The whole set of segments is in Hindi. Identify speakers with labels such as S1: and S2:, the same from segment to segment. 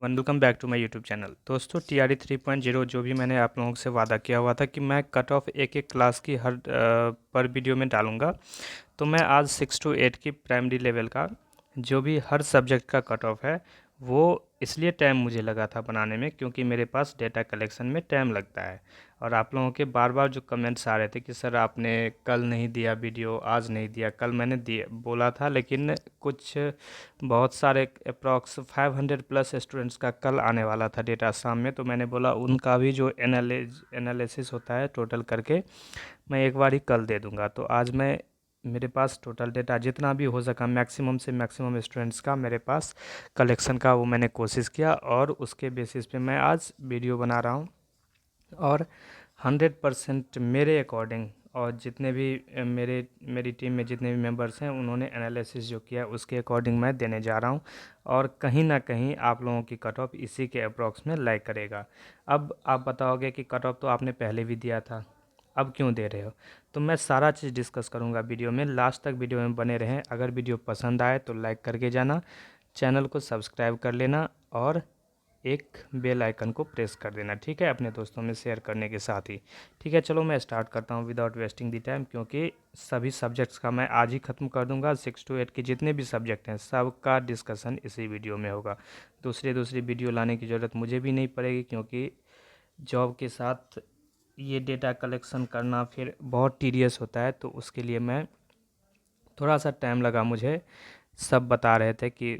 S1: Welcome back to my YouTube channel. दोस्तों TRE 3.0 जो भी मैंने आप लोगों से वादा किया हुआ था कि मैं कट ऑफ एक एक क्लास की हर पर वीडियो में डालूंगा। तो मैं आज 6 to 8 की प्राइमरी लेवल का जो भी हर सब्जेक्ट का कट ऑफ है वो इसलिए टाइम मुझे लगा था बनाने में क्योंकि मेरे पास डेटा कलेक्शन में टाइम लगता है। और आप लोगों के बार बार जो कमेंट्स आ रहे थे कि सर आपने कल नहीं दिया वीडियो, आज नहीं दिया। कल मैंने दिया बोला था, लेकिन कुछ बहुत सारे अप्रॉक्स 500 प्लस स्टूडेंट्स का कल आने वाला था डेटा शाम में, तो मैंने बोला उनका भी जो एनालिसिस होता है टोटल करके मैं एक बार ही कल दे दूंगा। तो आज मैं मेरे पास टोटल डेटा जितना भी हो सका मैक्सिमम से मैक्सिमम स्टूडेंट्स का मेरे पास कलेक्शन का वो मैंने कोशिश किया और उसके बेसिस पे मैं आज वीडियो बना रहा हूँ। और 100% मेरे अकॉर्डिंग और जितने भी मेरी टीम में जितने भी मेंबर्स हैं उन्होंने एनालिसिस जो किया है उसके अकॉर्डिंग मैं देने जा रहा हूँ। और कहीं ना कहीं आप लोगों की कट ऑफ इसी के अप्रॉक्स में लाइक करेगा। अब आप बताओगे कि कट ऑफ तो आपने पहले भी दिया था, अब क्यों दे रहे हो? तो मैं सारा चीज़ डिस्कस करूँगा वीडियो में। लास्ट तक वीडियो में बने रहें। अगर वीडियो पसंद आए तो लाइक करके जाना, चैनल को सब्सक्राइब कर लेना और एक बेल आइकन को प्रेस कर देना, ठीक है, अपने दोस्तों में शेयर करने के साथ ही। ठीक है, चलो मैं स्टार्ट करता हूँ विदाउट वेस्टिंग दी टाइम, क्योंकि सभी सब्जेक्ट्स का मैं आज ही ख़त्म कर दूंगा। 6 to 8 के जितने भी सब्जेक्ट हैं सबका डिस्कशन इसी वीडियो में होगा। दूसरी वीडियो लाने की ज़रूरत मुझे भी नहीं पड़ेगी, क्योंकि जॉब के साथ ये डेटा कलेक्शन करना फिर बहुत टीडियस होता है। तो उसके लिए मैं थोड़ा सा टाइम लगा मुझे। सब बता रहे थे कि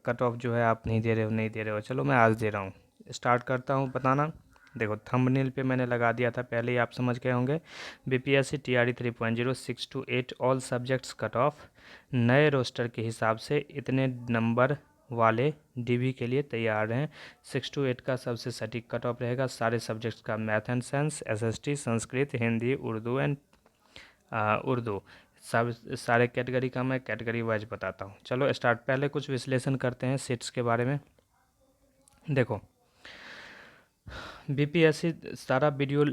S1: कट ऑफ जो है आप नहीं दे रहे हो, नहीं दे रहे हो। चलो मैं आज दे रहा हूँ। स्टार्ट करता हूँ बताना। देखो थंबनेल पे मैंने लगा दिया था, पहले ही आप समझ गए होंगे। BPSC TRE 3.0 6 to 8 all subjects cut off नए रोस्टर के हिसाब से इतने नंबर वाले DB के लिए तैयार हैं। 6 to 8 का सबसे सटीक कट ऑफ रहेगा सारे सब्जेक्ट्स का। Math and science, SST, Sanskrit, Hindi, Urdu and Urdu, सब सारे कैटेगरी का मैं कैटेगरी वाइज बताता हूँ। चलो स्टार्ट। पहले कुछ विश्लेषण करते हैं सीट्स के बारे में। देखो BPSC सारा वीडियो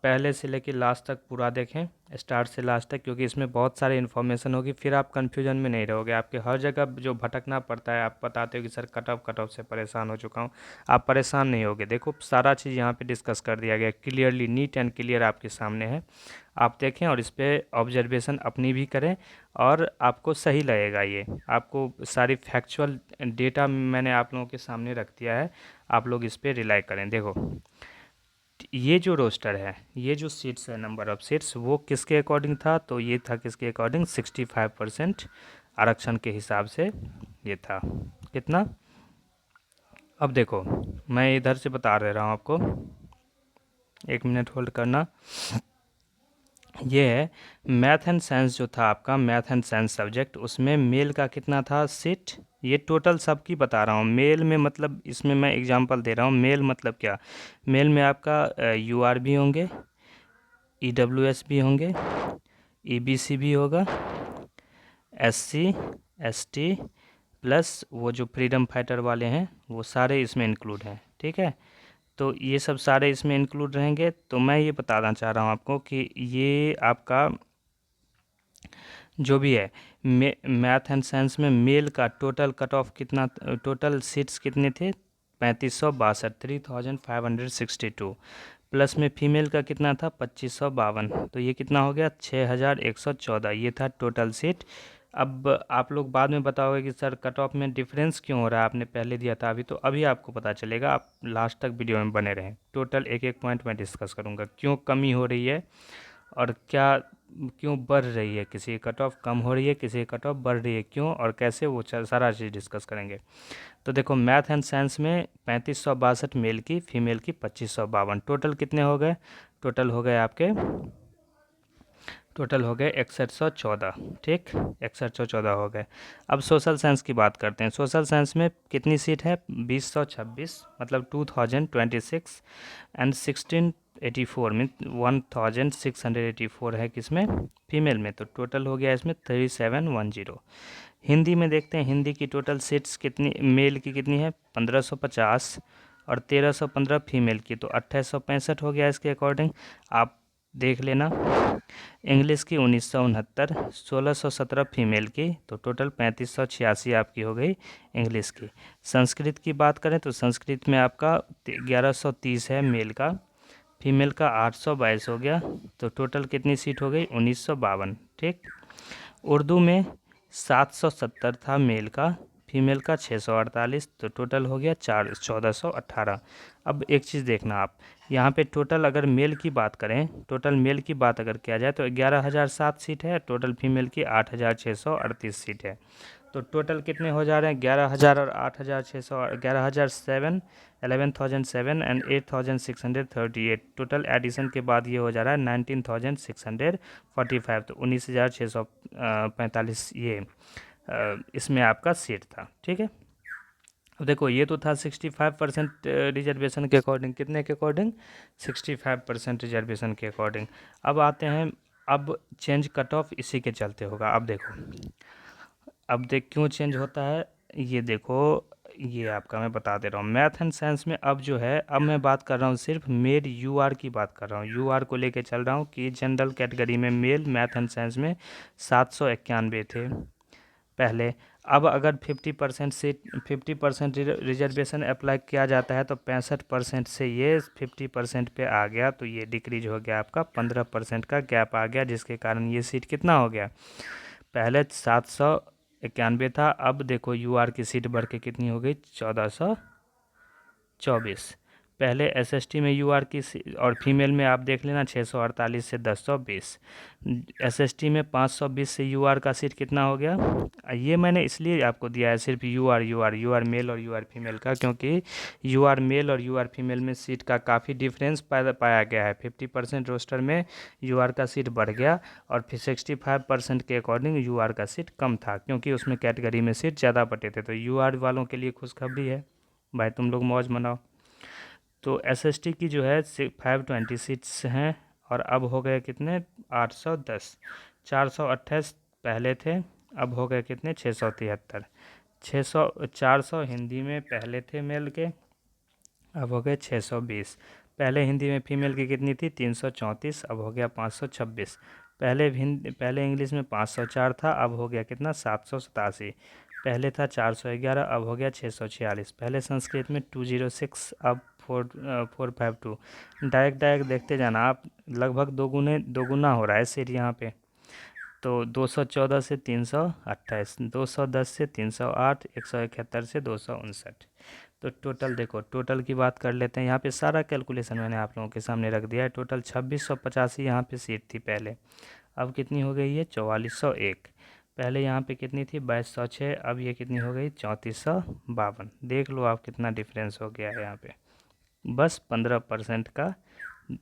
S1: पहले से लेकर लास्ट तक पूरा देखें, स्टार्ट से लास्ट तक, क्योंकि इसमें बहुत सारी इन्फॉर्मेशन होगी, फिर आप कन्फ्यूजन में नहीं रहोगे। आपके हर जगह जो भटकना पड़ता है, आप बताते हो कि सर कट ऑफ से परेशान हो चुका हूँ, आप परेशान नहीं होगे। देखो सारा चीज़ यहाँ पे डिस्कस कर दिया गया क्लियरली, नीट एंड क्लियर आपके सामने है। आप देखें और इस पर ऑब्जर्वेशन अपनी भी करें और आपको सही लगेगा। ये आपको सारी फैक्चुअल डेटा मैंने आप लोगों के सामने रख दिया है, आप लोग इस पर रिलाई करें। देखो ये जो रोस्टर है, ये जो सीट्स है, नंबर ऑफ सीट्स, वो किसके अकॉर्डिंग था? तो ये था किसके अकॉर्डिंग? 65% आरक्षण के हिसाब से ये था। कितना? अब देखो मैं इधर से बता दे रहा हूँ आपको, 1 मिनट होल्ड करना। ये है मैथ एंड साइंस जो था आपका, मैथ एंड साइंस सब्जेक्ट, उसमें मेल का कितना था सीट? ये टोटल सबकी बता रहा हूँ। मेल में मतलब इसमें मैं एग्जांपल दे रहा हूँ। मेल मतलब क्या? मेल में आपका UR भी होंगे, EWS भी होंगे, EBC भी होगा, SC ST प्लस वो जो फ्रीडम फाइटर वाले हैं वो सारे इसमें इंक्लूड हैं। ठीक है, तो ये सब सारे इसमें इंक्लूड रहेंगे। तो मैं ये बताना चाह रहा हूँ आपको कि ये आपका जो भी है मैथ एंड साइंस में मेल का टोटल कट ऑफ कितना, टोटल सीट्स कितने थे? 3562, 3562। प्लस में फीमेल का कितना था? 2552। तो ये कितना हो गया? 6114। ये था टोटल सीट। अब आप लोग बाद में बताओगे कि सर कट ऑफ में डिफरेंस क्यों हो रहा है, आपने पहले दिया था अभी। तो अभी आपको पता चलेगा, आप लास्ट तक वीडियो में बने रहें। टोटल एक एक पॉइंट मैं डिस्कस करूँगा, क्यों कमी हो रही है और क्या क्यों बढ़ रही है। किसी की कट ऑफ कम हो रही है, किसी की कट ऑफ बढ़ रही है, क्यों और कैसे, वो सारा चीज़ डिस्कस करेंगे। तो देखो मैथ एंड साइंस में 3562 मेल की, फीमेल की 2552। टोटल कितने हो गए? टोटल हो गए आपके, टोटल हो गए 6114। ठीक, 6114 हो गए। अब सोशल साइंस की बात करते हैं। सोशल साइंस में कितनी सीट है? 2026, मतलब 2026 एंड 1684 मीन 1684 है किसमें? फीमेल में। तो टोटल हो गया इसमें 3710। हिंदी में देखते हैं, हिंदी की टोटल सीट्स कितनी मेल की कितनी है? 1550 और 1315 फीमेल की, तो 2865 हो गया इसके अकॉर्डिंग। आप देख लेना। इंग्लिश की 1969, 1617 फीमेल की, तो टोटल 3586 आपकी हो गई इंग्लिश की। संस्कृत की बात करें तो संस्कृत में आपका 1130 है मेल का, फीमेल का 822 हो गया, तो टोटल कितनी सीट हो गई 1952। ठीक। उर्दू में 770 था मेल का, फीमेल का 648, तो टोटल हो गया 1418। अब एक चीज़ देखना आप, यहाँ पे टोटल अगर मेल की बात करें, टोटल मेल की बात अगर किया जाए तो 11,007 सीट है, टोटल फीमेल की 8,638 सीट है। तो टोटल कितने हो जा रहे हैं 11,000 और 8,600, 11,007, 11,007 एंड 8,638। टोटल एडिशन के बाद ये हो जा रहा है 19,645, तो 19,645 ये इसमें आपका सीट था। ठीक है। अब देखो ये तो था 65% रिजर्वेशन के अकॉर्डिंग, कितने के अकॉर्डिंग 65% रिजर्वेशन के अकॉर्डिंग। अब आते हैं, अब चेंज कट ऑफ इसी के चलते होगा। अब देखो, अब देख क्यों चेंज होता है, ये देखो, ये आपका मैं बता दे रहा हूँ। मैथ एंड साइंस में अब जो है, अब मैं बात कर रहा हूँ सिर्फ मेल यूआर की बात कर रहा हूँ, यूआर को लेके चल रहा हूँ कि जनरल कैटेगरी में मेल मैथ एंड साइंस में 791 थे पहले। अब अगर 50% सीट 50% रिजर्वेशन अप्लाई किया जाता है तो 65% से ये 50% पे आ गया, तो ये डिक्रीज हो गया, आपका 15% का गैप आ गया, जिसके कारण ये सीट कितना हो गया, पहले 791 था, अब देखो यूआर की सीट बढ़ के कितनी हो गई 1424। पहले एसएसटी में यूआर की और फीमेल में आप देख लेना 648 से 1020, एसएसटी में 520 से यूआर का सीट कितना हो गया। ये मैंने इसलिए आपको दिया है सिर्फ यूआर मेल और यूआर फीमेल का, क्योंकि यूआर मेल और यूआर फीमेल में सीट का काफ़ी डिफरेंस पाया गया है। 50% रोस्टर में यूआर का सीट बढ़ गया और फिर 65% के अकॉर्डिंग यूआर का सीट कम था, क्योंकि उसमें कैटेगरी में सीट ज़्यादा बटे थे। तो यूआर वालों के लिए खुशखबरी है भाई, तुम लोग मौज मनाओ। तो एसएसटी की जो है 520 सीट्स हैं, और अब हो गए कितने 810, 428 पहले थे, अब हो गए कितने 673, 400 हिंदी में पहले थे मेल के, अब हो गए 620। पहले हिंदी में फीमेल की कितनी थी 334, अब हो गया 526। पहले इंग्लिश में 504 था, अब हो गया कितना 787। पहले था 411, अब हो गया 646। पहले संस्कृत में 206, अब 452। डायरेक्ट देखते जाना आप, लगभग दोगुना हो रहा है सीट यहाँ पे। तो 214 से 328, 210 से 308, 171 से 259। तो टोटल देखो, टोटल की बात कर लेते हैं। यहाँ पे सारा कैलकुलेशन मैंने आप लोगों के सामने रख दिया है। टोटल 2685 यहाँ पे सीट थी पहले, अब कितनी हो गई है 4401। पहले यहाँ पे कितनी थी 2206, अब ये कितनी हो गई 3452। देख लो आप कितना डिफरेंस हो गया है यहाँ पे, बस 15% का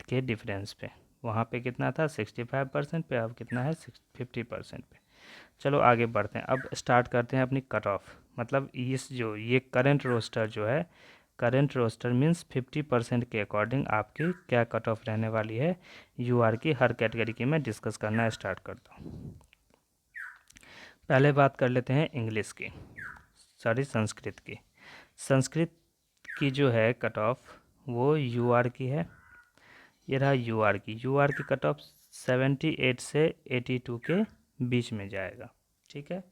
S1: के डिफरेंस पे। वहाँ पे कितना था 65% पे, अब कितना है 50% पे। चलो आगे बढ़ते हैं, अब स्टार्ट करते हैं अपनी कट ऑफ। मतलब इस जो ये करंट रोस्टर जो है, करंट रोस्टर मीन्स 50% के अकॉर्डिंग आपकी क्या कट ऑफ रहने वाली है यूआर की, हर कैटेगरी की मैं डिस्कस करना स्टार्ट करता हूँ। पहले बात कर लेते हैं इंग्लिश की, सॉरी संस्कृत की। संस्कृत की जो है कट ऑफ वो यूआर की है, ये रहा यूआर की कट ऑफ 78 से 82 के बीच में जाएगा। ठीक है,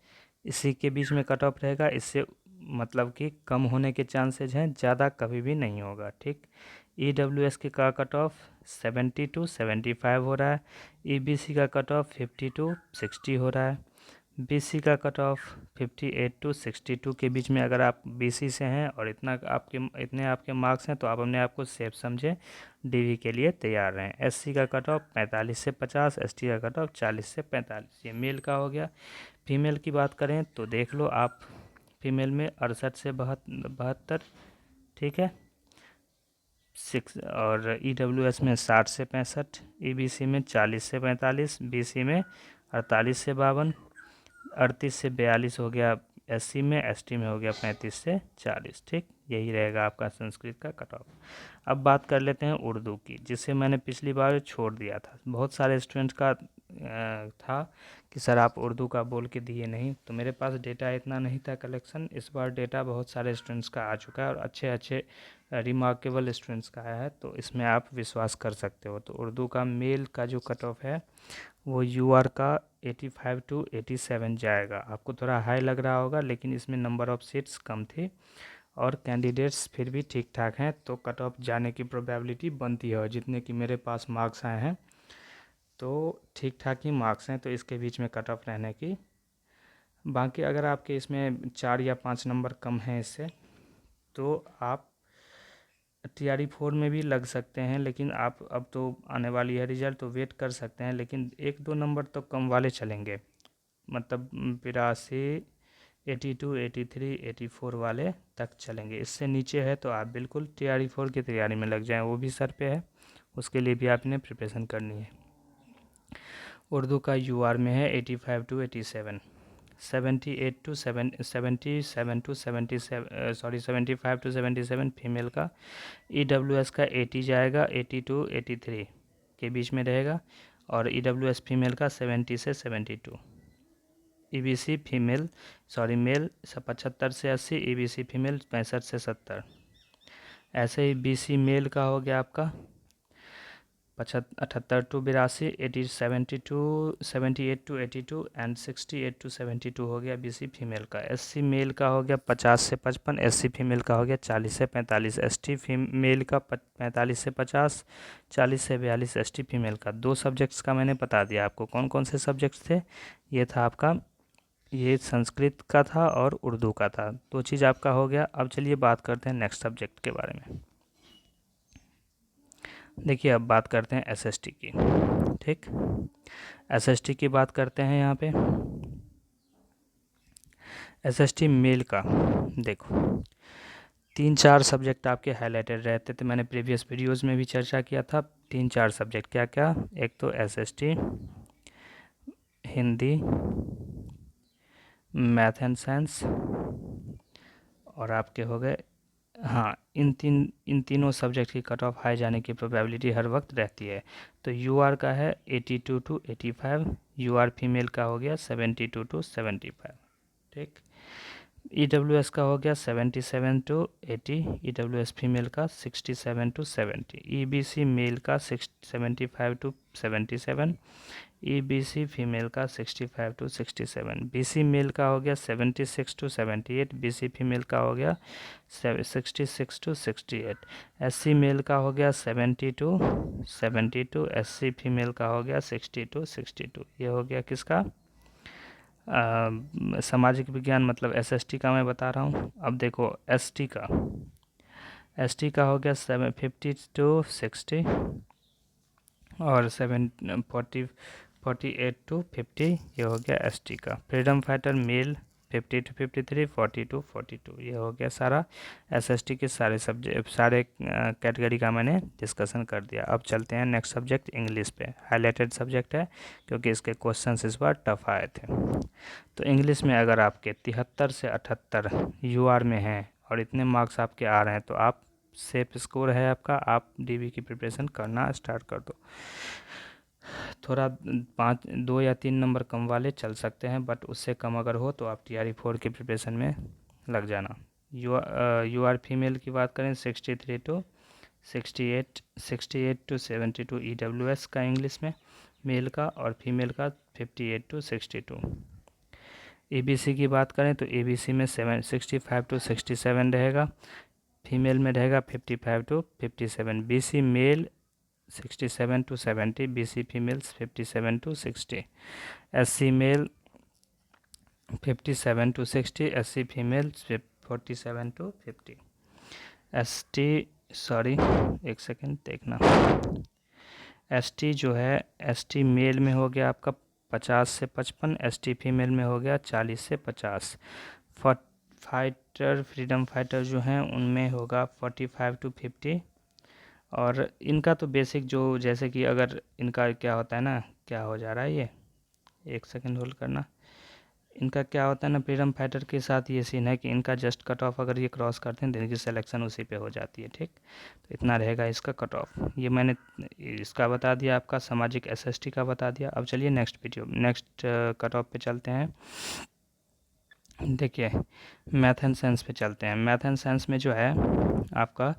S1: इसी के बीच में कट ऑफ रहेगा, इससे मतलब कि कम होने के चांसेज हैं, ज़्यादा कभी भी नहीं होगा। ठीक। ईडब्ल्यूएस की का कट ऑफ 70 टू 75 हो रहा है, ईबीसी का कट ऑफ 50 टू 60 हो रहा है, बीसी का कट ऑफ 58 टू 62 के बीच में। अगर आप बीसी से हैं और इतने आपके मार्क्स हैं तो आप अपने आप को सेफ समझें, डीवी के लिए तैयार रहें। एससी का कट ऑफ 45 से 50, एसटी का कट ऑफ 40 से 45। ये मेल का हो गया। फीमेल की बात करें तो देख लो आप, फीमेल में 68 से 72, ठीक है, 6। और ईडब्ल्यूएस में 60 से 65, ईबीसी में 40 से 45, बीसी में 48 से 52, 38 से 42 हो गया एससी में, एसटी में हो गया 35 से 40। ठीक, यही रहेगा आपका संस्कृत का कट ऑफ। अब बात कर लेते हैं उर्दू की, जिसे मैंने पिछली बार छोड़ दिया था। बहुत सारे स्टूडेंट्स का था कि सर आप उर्दू का बोल के दिए नहीं, तो मेरे पास डेटा इतना नहीं था कलेक्शन। इस बार डेटा बहुत सारे स्टूडेंट्स का आ चुका है और अच्छे अच्छे रिमार्केबल स्टूडेंट्स का आया है, तो इसमें आप विश्वास कर सकते हो। तो उर्दू का मेल का जो कट ऑफ है वो यूआर का 85 टू 87 जाएगा। आपको थोड़ा हाई लग रहा होगा, लेकिन इसमें नंबर ऑफ़ सीट्स कम थी और कैंडिडेट्स फिर भी ठीक ठाक हैं, तो कट ऑफ जाने की प्रोबेबिलिटी बनती है। और जितने कि मेरे पास मार्क्स आए हैं तो ठीक ठाक ही मार्क्स हैं, तो इसके बीच में कट ऑफ रहने की। बाकी अगर आपके इसमें 4 या 5 नंबर कम हैं इससे, तो आप TRE 4 में भी लग सकते हैं, लेकिन आप अब तो आने वाली है रिजल्ट, तो वेट कर सकते हैं, लेकिन 1-2 नंबर तो कम वाले चलेंगे, मतलब 82, 82, 83, 84 वाले तक चलेंगे। इससे नीचे है तो आप बिल्कुल TRE 4 की तैयारी में लग जाएं, वो भी सर पे है, उसके लिए भी आपने प्रिपरेशन करनी है। उर्दू का UR में है 85 to 87, 78 to 77 to 77, sorry 75 to 77 female का। EWS का 80 जाएगा, 80 टू 83 के बीच में रहेगा, और EWS फीमेल का 70 से 72। EBC फीमेल, सॉरी मेल 75 से 80, EBC फीमेल 65 से 70। ऐसे ही BC मेल का हो गया आपका 78 to 82, 80 72 to 78 to 82 and 68 to 72 हो गया BC फीमेल का। SC मेल का हो गया 50 से 55, SC फीमेल का हो गया 40 से 45, ST मेल का 45 से 50, 40 से 42 ST फीमेल का। 2 सब्जेक्ट्स का मैंने बता दिया आपको कौन कौन से सब्जेक्ट्स थे। ये था आपका, ये संस्कृत का था और उर्दू का था। 2 चीज़ आपका हो गया। अब चलिए बात करते हैं नेक्स्ट सब्जेक्ट के बारे में। देखिए अब बात करते हैं SST की। ठीक, SST की बात करते हैं यहाँ पे। SST मेल का देखो 3-4 सब्जेक्ट आपके हाईलाइटेड रहते थे, मैंने प्रीवियस वीडियोस में भी चर्चा किया था। 3-4 सब्जेक्ट क्या क्या, एक तो SST, Hindi, math and science, और आपके हो गए, हाँ इन तीनों सब्जेक्ट की कट ऑफ हाई जाने की प्रोबेबिलिटी हर वक्त रहती है। तो UR का है 82 टू 85, UR फीमेल का हो गया 72 टू 75। ठीक, EWS का हो गया 77 टू 80, EWS फीमेल का 67 टू 70, EBC मेल का 75 टू 77, EBC फीमेल का 65 टू 67, BC मेल का हो गया 76 टू 78, BC फीमेल का हो गया 66 टू 68, SC मेल का हो गया 70 टू 72, SC फीमेल का हो गया 60 टू 62। ये हो गया किसका, सामाजिक विज्ञान मतलब SST का मैं बता रहा हूँ। अब देखो ST का हो गया 50 टू 60 और 48 टू 50, ये हो गया ST का। Freedom fighter male 50 to 53, 40 to 42, ये हो गया सारा SST के सारे सब्जेक्ट, सारे कैटेगरी का मैंने डिस्कशन कर दिया। अब चलते हैं नेक्स्ट सब्जेक्ट इंग्लिश पे। हाईलाइटेड सब्जेक्ट है क्योंकि इसके क्वेश्चंस इस बार टफ आए थे। तो इंग्लिश में अगर आपके 73 से 78 UR में हैं और इतने मार्क्स आपके आ रहे हैं, तो आप सेफ स्कोर है आपका, आप DB की प्रिपरेशन करना स्टार्ट कर दो। थोड़ा 2 या 3 नंबर कम वाले चल सकते हैं, बट उससे कम अगर हो तो आप TRE 4 की प्रिपरेशन में लग जाना। UR फीमेल की बात करें 63 टू 68, 68 टू 72 EWS का इंग्लिश में मेल का, और फीमेल का 58 टू 62। ABC की बात करें तो ABC में 65 टू 67 रहेगा, फीमेल में रहेगा 55 to 57। BC male 67 to 70, BC females 57 to 60, SC male 57 to 60, SC females 47 to 50। ST, sorry एक सेकेंड देखना, ST जो है ST मेल में हो गया आपका 50 से 55, ST फीमेल में हो गया 40 से 50। फाइटर, फ्रीडम फाइटर जो हैं उनमें होगा 45 टू 50। और इनका तो बेसिक जो, जैसे कि अगर इनका क्या होता है ना, क्या हो जा रहा है ये, एक सेकंड होल्ड करना, इनका क्या होता है ना, फ्रीडम फाइटर के साथ ये सीन है कि इनका जस्ट कट ऑफ अगर ये क्रॉस करते हैं तो इनकी सिलेक्शन उसी पे हो जाती है, ठीक। तो इतना रहेगा इसका कट ऑफ। ये मैंने इसका बता दिया, आपका सामाजिक एसएसटी का बता दिया। अब चलिए नेक्स्ट कट ऑफ पे चलते हैं। देखिए मैथ एंड साइंस पे चलते हैं। मैथ एंड साइंस में जो है आपका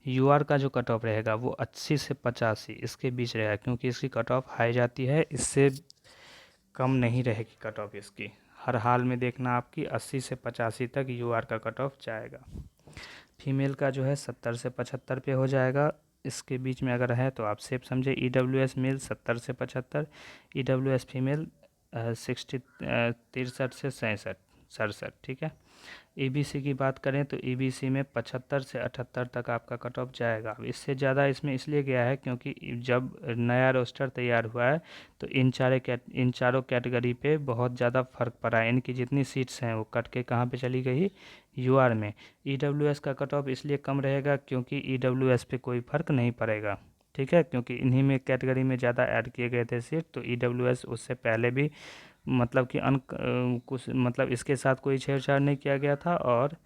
S1: यूआर का जो कट ऑफ रहेगा वो 80 से 85 इसके बीच रहेगा, क्योंकि इसकी कट ऑफ हाई जाती है, इससे कम नहीं रहेगी कट ऑफ इसकी। हर हाल में देखना आपकी 80 से 85 तक यूआर का कट ऑफ जाएगा। फीमेल का जो है 70 से 75 पे हो जाएगा। इसके बीच में अगर है तो आप सेफ समझे। ईडब्ल्यूएस मेल 70 से 75, ईडब्ल्यूएस फीमेल 63 से 67, ठीक है। ईबीसी की बात करें तो ईबीसी में 75 से 78 तक आपका कट ऑफ जाएगा। अब इससे ज़्यादा इसमें इसलिए गया है क्योंकि जब नया रोस्टर तैयार हुआ है तो इन चारों कैटेगरी पे बहुत ज़्यादा फ़र्क पड़ा है। इनकी जितनी सीट्स हैं वो कट के कहाँ पे चली गई, यूआर में। ईडब्ल्यूएस का कट ऑफ इसलिए कम रहेगा क्योंकि ईडब्ल्यूएस पे कोई फ़र्क नहीं पड़ेगा, ठीक है, क्योंकि इन्हीं में कैटेगरी में ज़्यादा ऐड किए गए थे सीट। तो ईडब्ल्यूएस उससे पहले भी मतलब कि कुछ मतलब इसके साथ कोई छेड़छाड़ नहीं किया गया था, और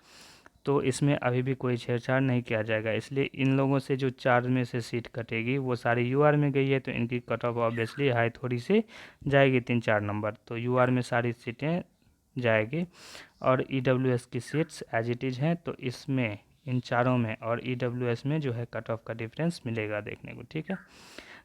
S1: तो इसमें अभी भी कोई छेड़छाड़ नहीं किया जाएगा। इसलिए इन लोगों से जो 4 में से सीट कटेगी वो सारी यूआर में गई है, तो इनकी कट ऑफ ऑब्वियसली हाई थोड़ी सी जाएगी, 3-4 नंबर। तो यूआर में सारी सीटें जाएगी और ईडब्ल्यूएस की सीट्स एज इट इज़ हैं। तो इसमें इन चारों में और ईडब्ल्यूएस में जो है कट ऑफ का डिफरेंस मिलेगा देखने को, ठीक है।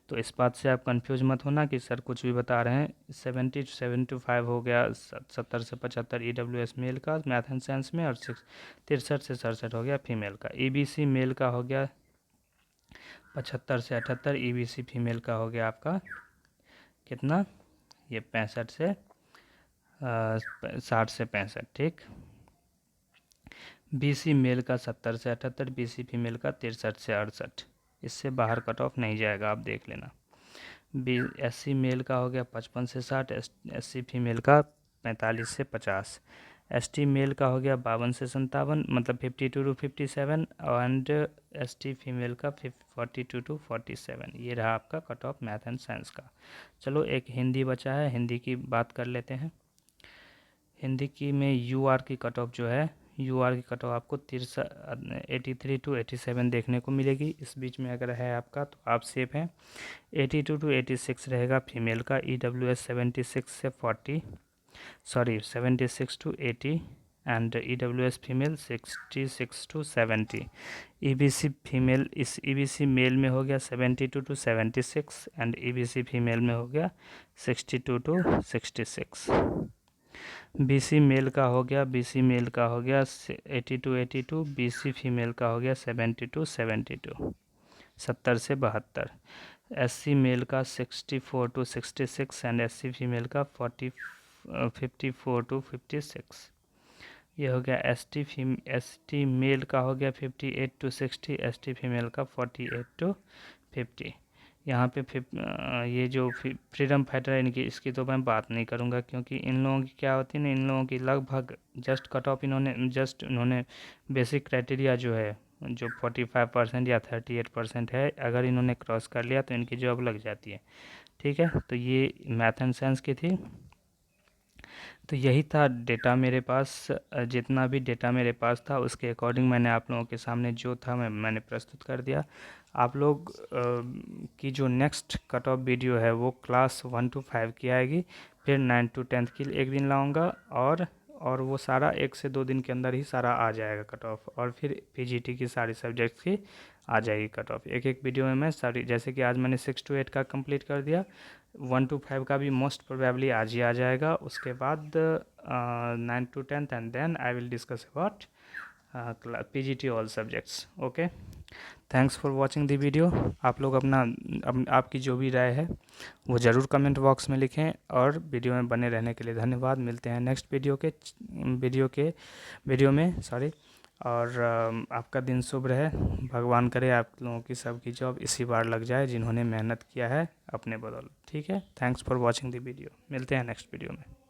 S1: तो इस बात से आप कंफ्यूज मत होना कि सर कुछ भी बता रहे हैं। 70 से 75 हो गया, 70 से 75 ईडब्ल्यूएस मेल का मैथ एंड साइंस में, और 63 से 67 हो गया फीमेल का। ईबीसी मेल का हो गया 75 से 78, ईबीसी फीमेल का हो गया आपका कितना, ये 65 से 60 से 65, ठीक। बीसी मेल का 70 से 78, बीसी फीमेल का 63 से 68, इससे बाहर कट ऑफ नहीं जाएगा, आप देख लेना। एससी मेल का हो गया 55 से 60, एससी फीमेल का 45 से 50, एसटी मेल का हो गया 52 से 57, मतलब 52 to 57, एंड एसटी फीमेल का 42 to 47। ये रहा आपका cut off math and science का। चलो एक हिंदी बचा है, हिंदी की बात कर लेते हैं। हिंदी की में यूआर की कट ऑफ जो है, यूआर की कट ऑफ आपको 83 to 87 देखने को मिलेगी। इस बीच में अगर है आपका तो आप सेफ हैं। 82 to 86 रहेगा फीमेल का। EWS 76 to 80, and EWS female 66 to 70। EBC female, इस ईबीसी मेल में हो गया 72 to 76, एंड ईबीसी फीमेल में हो गया 62 to 66। बीसी मेल का हो गया 80 to 82, बीसी फीमेल का हो गया 70 to 72, 70 से 72। एससी मेल का 64 to 66, एंड एससी फीमेल का 54 to 56। ये हो गया एसटी मेल का हो गया 58 to 60, एसटी फीमेल का 48 to 50। यहाँ पे ये जो फ्रीडम फाइटर है इनकी, इसकी तो मैं बात नहीं करूँगा, क्योंकि इन लोगों की क्या होती है ना, इन लोगों की लगभग जस्ट कट ऑफ इन्होंने बेसिक क्राइटेरिया जो है, जो 45% या 38% है, अगर इन्होंने क्रॉस कर लिया तो इनकी जॉब लग जाती है, ठीक है। तो ये मैथ एंड साइंस की थी। तो यही था डेटा मेरे पास। जितना भी डेटा मेरे पास था उसके अकॉर्डिंग मैंने आप लोगों के सामने जो था मैंने प्रस्तुत कर दिया। आप लोग की जो नेक्स्ट कट ऑफ वीडियो है वो क्लास 1 to 5 की आएगी, फिर 9 to 10 की एक दिन लाऊंगा, और वो सारा 1 से 2 दिन के अंदर ही सारा आ जाएगा कट ऑफ, और फिर पीजीटी की सारी सब्जेक्ट्स की आ जाएगी कट ऑफ। एक वीडियो में मैं सारी, जैसे कि आज मैंने 6 to 8 का कंप्लीट कर दिया, 1 to 5 का भी मोस्ट प्रोबेबली आज ही आ जाएगा। उसके बाद 9 to 10 and then I will discuss about PGT all subjects. Okay, thanks for watching the video. आप लोग आपकी जो भी राय है वो ज़रूर कमेंट बॉक्स में लिखें, और वीडियो में बने रहने के लिए धन्यवाद। मिलते हैं नेक्स्ट वीडियो में सॉरी। और आपका दिन शुभ रहे। भगवान करे आप लोगों की सबकी जॉब इसी बार लग जाए जिन्होंने मेहनत किया है अपने बदौलत, ठीक है। Thanks for watching the video. मिलते हैं नेक्स्ट वीडियो में।